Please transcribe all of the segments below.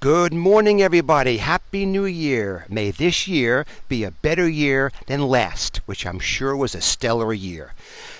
Good morning, everybody. Happy New Year. May this year be a better year than last, which I'm sure was a stellar year.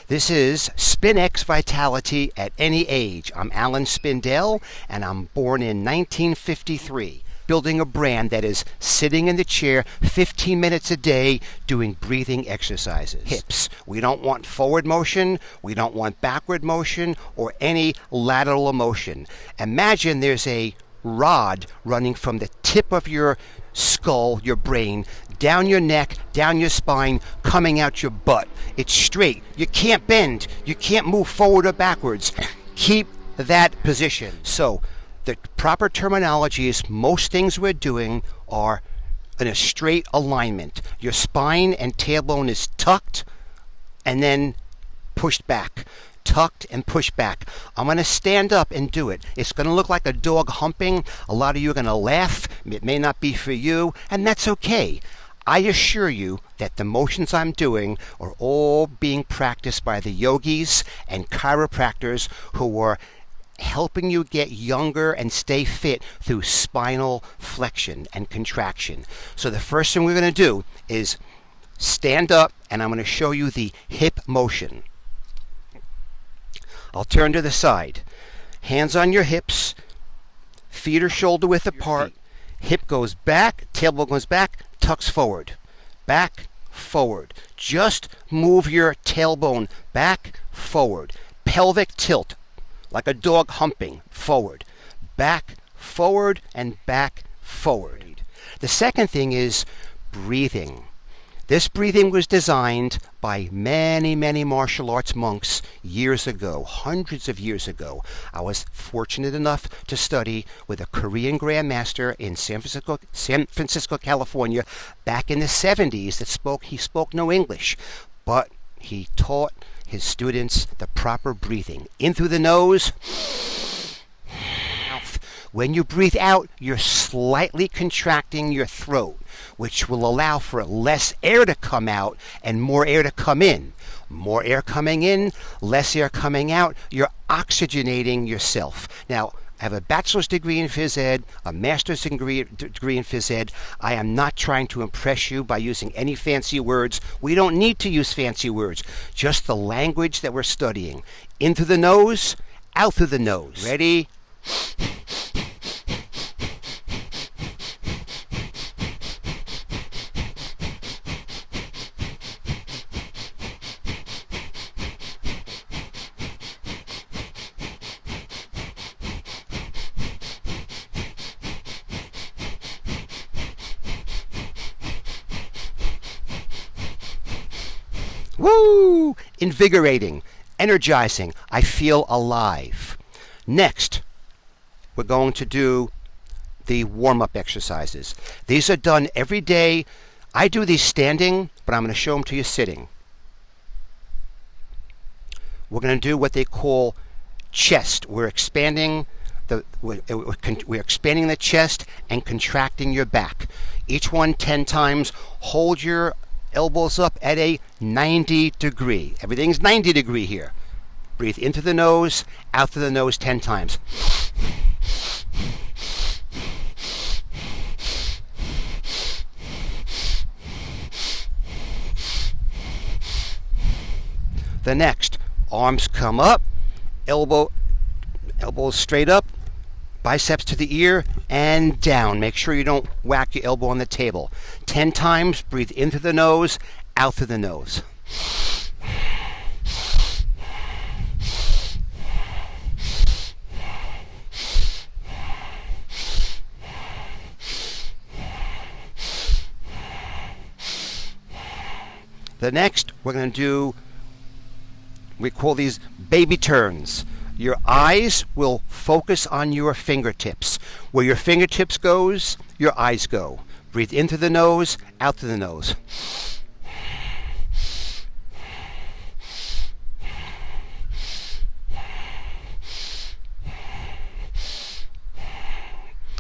This is SPINNEX Vitality at Any Age. I'm Alan Spindell, and I'm born in 1953, building a brand that is sitting in the chair 15 minutes a day doing breathing exercises. Hips. We don't want forward motion, we don't want backward motion, or any lateral motion. Imagine there's a rod running from the tip of your skull, your brain, down your neck, down your spine, coming out your butt. It's straight. You can't bend. You can't move forward or backwards. Keep that position. So the proper terminology is most things we're doing are in a straight alignment. Your spine and tailbone is tucked and then pushed back. Tucked and pushed back. I'm going to stand up and do it. It's going to look like a dog humping. A lot of you are going to laugh. It may not be for you, and that's okay. I assure you that the motions I'm doing are all being practiced by the yogis and chiropractors who are helping you get younger and stay fit through spinal flexion and contraction. So the first thing we're going to do is stand up, and I'm going to show you the hip motion. I'll turn to the side. Hands on your hips. Feet are shoulder width apart. Hip goes back. Tailbone goes back. Tucks forward. Back, forward. Just move your tailbone back, forward. Pelvic tilt, like a dog humping, forward. Back, forward, and back, forward. The second thing is breathing. This breathing was designed by many, many martial arts monks years ago, hundreds of years ago. I was fortunate enough to study with a Korean grandmaster in San Francisco, California, back in the 70s he spoke no English, but he taught his students the proper breathing. In through the nose, mouth. When you breathe out, you're slightly contracting your throat, which will allow for less air to come out and more air to come in. More air coming in, less air coming out. You're oxygenating yourself. Now, I have a bachelor's degree in phys ed, a master's degree in phys ed. I am not trying to impress you by using any fancy words. We don't need to use fancy words, just the language that we're studying. In through the nose, out through the nose. Ready? Woo! Invigorating, energizing. I feel alive. Next, we're going to do the warm-up exercises. These are done every day. I do these standing, but I'm going to show them to you sitting. We're going to do what they call chest. We're expanding the chest and contracting your back. Each one 10 times. Hold your elbows up at a 90 degree. Everything's 90 degree here. Breathe into the nose, out through the nose 10 times. The next, arms come up, elbows straight up, biceps to the ear, and down. Make sure you don't whack your elbow on the table. 10 times, breathe in through the nose, out through the nose. The next, we're going to do, we call these baby turns. Your eyes will focus on your fingertips. Where your fingertips goes, your eyes go. Breathe in through the nose, out through the nose.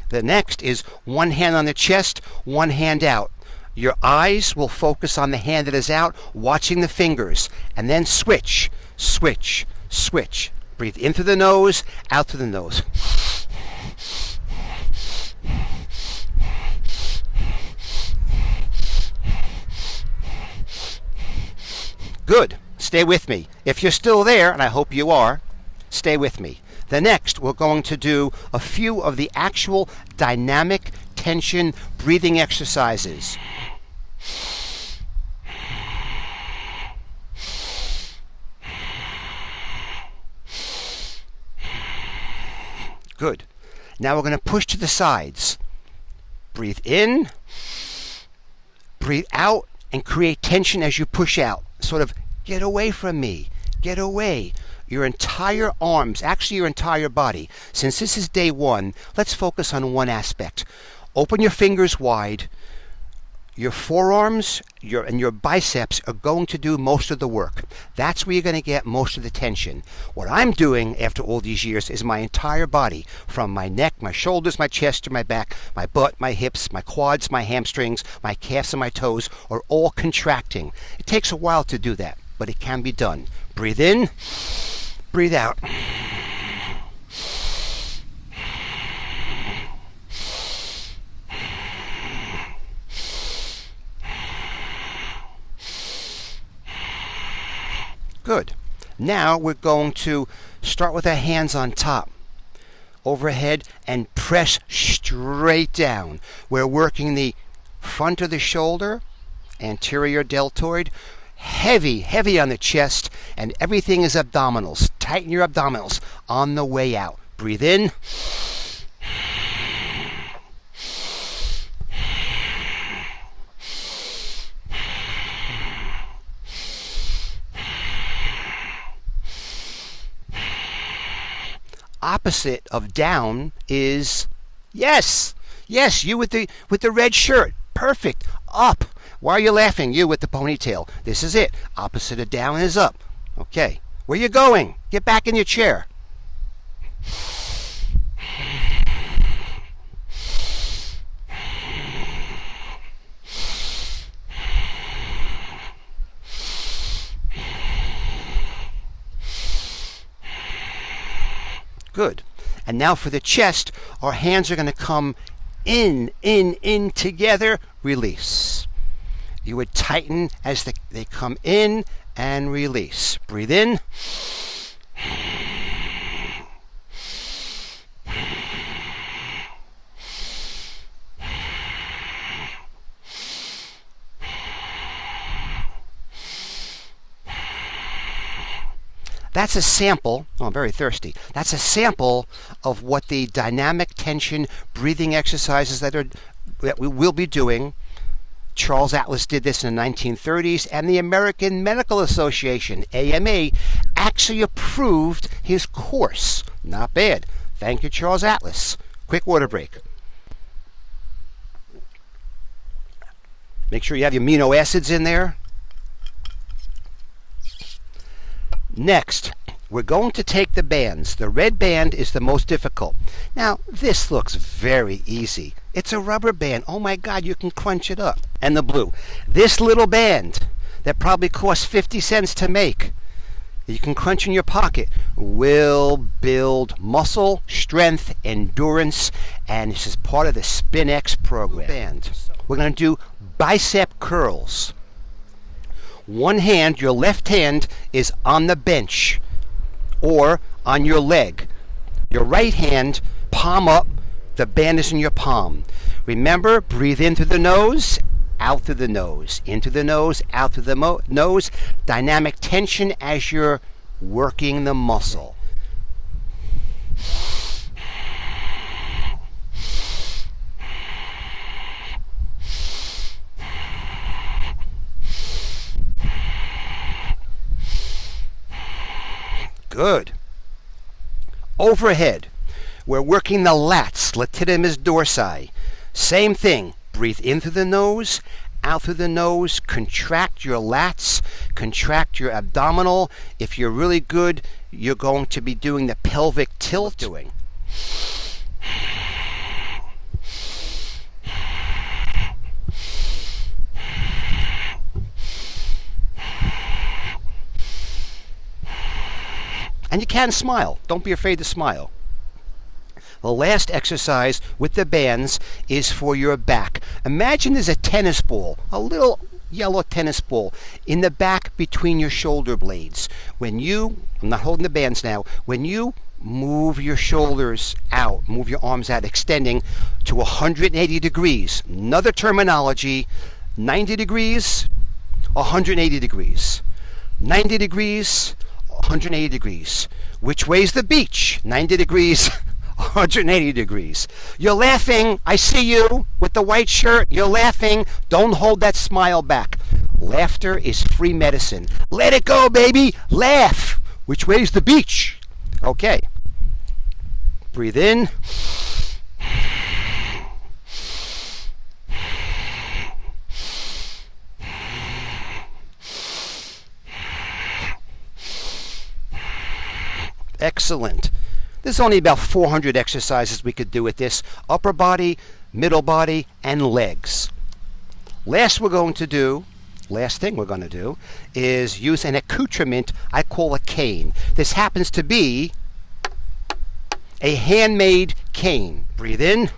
The next is one hand on the chest, one hand out. Your eyes will focus on the hand that is out, watching the fingers, and then switch, switch, switch. Breathe in through the nose, out through the nose. Good. Stay with me. If you're still there, and I hope you are, stay with me. The next, we're going to do a few of the actual dynamic tension breathing exercises. Good. Now we're going to push to the sides. Breathe in, breathe out, and create tension as you push out. Sort of, get away from me, get away. Your entire arms, actually your entire body. Since this is day one, let's focus on one aspect. Open your fingers wide. Your forearms and your biceps are going to do most of the work. That's where you're going to get most of the tension. What I'm doing after all these years is my entire body, from my neck, my shoulders, my chest to my back, my butt, my hips, my quads, my hamstrings, my calves and my toes are all contracting. It takes a while to do that, but it can be done. Breathe in, breathe out. Good. Now we're going to start with our hands on top, overhead, and press straight down. We're working the front of the shoulder, anterior deltoid, heavy on the chest, and everything is abdominals. Tighten your abdominals on the way out. Breathe in. Opposite of down is yes, you with the red shirt. Perfect. Up. Why are you laughing? You with the ponytail. This is it. Opposite of down is up. Okay. Where you going? Get back in your chair. Good. And now for the chest, our hands are going to come in together, release. You would tighten as they come in and release. Breathe in. That's a sample. Oh, I'm very thirsty. That's a sample of what the dynamic tension breathing exercises that we will be doing. Charles Atlas did this in the 1930s, and the American Medical Association, AMA, actually approved his course. Not bad. Thank you, Charles Atlas. Quick water break. Make sure you have your amino acids in there. Next, we're going to take the bands. The red band is the most difficult. Now, this looks very easy. It's a rubber band. Oh my God, you can crunch it up. And the blue. This little band that probably costs 50 cents to make, you can crunch in your pocket, will build muscle, strength, endurance, and this is part of the SPINNEX program. We're going to do bicep curls. One hand, your left hand, is on the bench or on your leg. Your right hand, palm up, the band is in your palm. Remember, breathe in through the nose, out through the nose, into the nose, out through the nose. Dynamic tension as you're working the muscle. Good. Overhead, we're working the lats, latissimus dorsi. Same thing. Breathe in through the nose, out through the nose. Contract your lats, contract your abdominal. If you're really good, you're going to be doing the pelvic tilt. And you can smile. Don't be afraid to smile. The last exercise with the bands is for your back. Imagine there's a tennis ball, a little yellow tennis ball in the back between your shoulder blades. I'm not holding the bands now, when you move your shoulders out, move your arms out, extending to 180 degrees. Another terminology, 90 degrees, 180 degrees. 90 degrees, 180 degrees. Which way's the beach? 90 degrees, 180 degrees. You're laughing. I see you with the white shirt. You're laughing. Don't hold that smile back. Laughter is free medicine. Let it go, baby. Laugh. Which way's the beach? Okay. Breathe in. Excellent. There's only about 400 exercises we could do with this. Upper body, middle body, and legs. Last thing we're going to do is use an accoutrement I call a cane. This happens to be a handmade cane. Breathe in.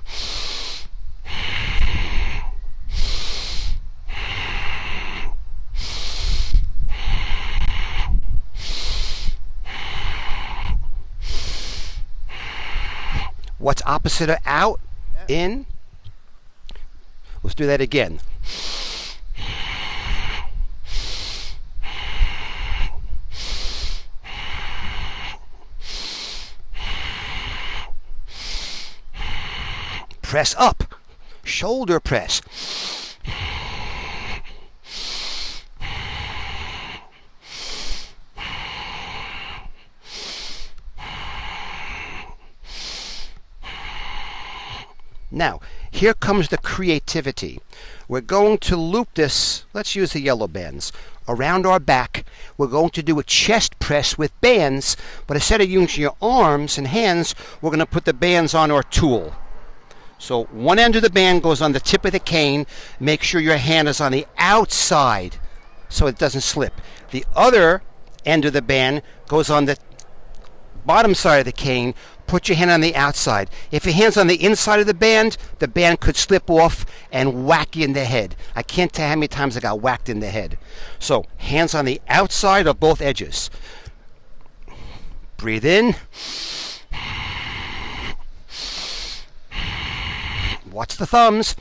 What's opposite of out? In. Let's do that again. Press up. Shoulder press. Now, here comes the creativity. We're going to loop this, let's use the yellow bands, around our back. We're going to do a chest press with bands, but instead of using your arms and hands, we're going to put the bands on our tool. So one end of the band goes on the tip of the cane. Make sure your hand is on the outside so it doesn't slip. The other end of the band goes on the bottom side of the cane. Put your hand on the outside. If your hand's on the inside of the band could slip off and whack you in the head. I can't tell how many times I got whacked in the head. So, hands on the outside of both edges. Breathe in. Watch the thumbs.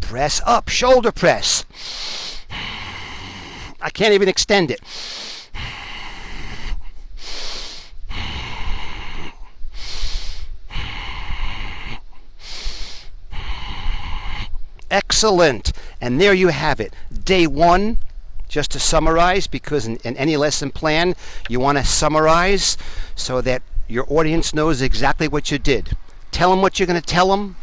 Press up, shoulder press. I can't even extend it. Excellent. And there you have it. Day one, just to summarize, because in any lesson plan, you want to summarize so that your audience knows exactly what you did. Tell them what you're going to tell them,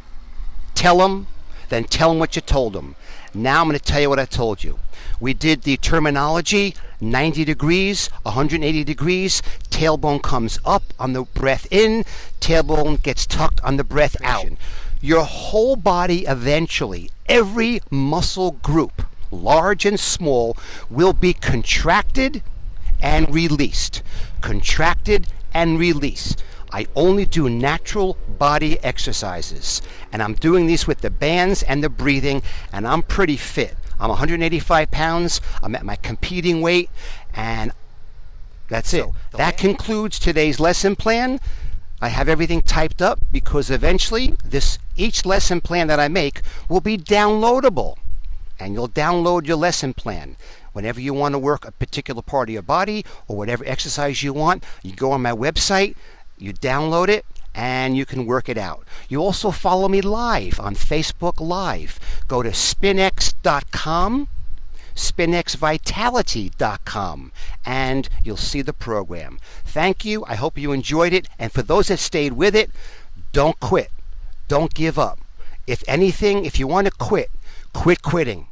then tell them what you told them. Now I'm going to tell you what I told you. We did the terminology, 90 degrees, 180 degrees, tailbone comes up on the breath in, tailbone gets tucked on the breath out. Your whole body eventually, every muscle group, large and small, will be contracted and released. Contracted and released. I only do natural body exercises, and I'm doing these with the bands and the breathing, and I'm pretty fit. I'm 185 pounds, I'm at my competing weight, and that's it. That concludes today's lesson plan. I have everything typed up because eventually each lesson plan that I make will be downloadable, and you'll download your lesson plan. Whenever you want to work a particular part of your body or whatever exercise you want, you go on my website, you download it, and you can work it out. You also follow me live on Facebook Live. Go to SPINNEX.com, SPINNEXVitality.com, and you'll see the program. Thank you. I hope you enjoyed it. And for those that stayed with it, don't quit. Don't give up. If anything, if you want to quit, quit quitting.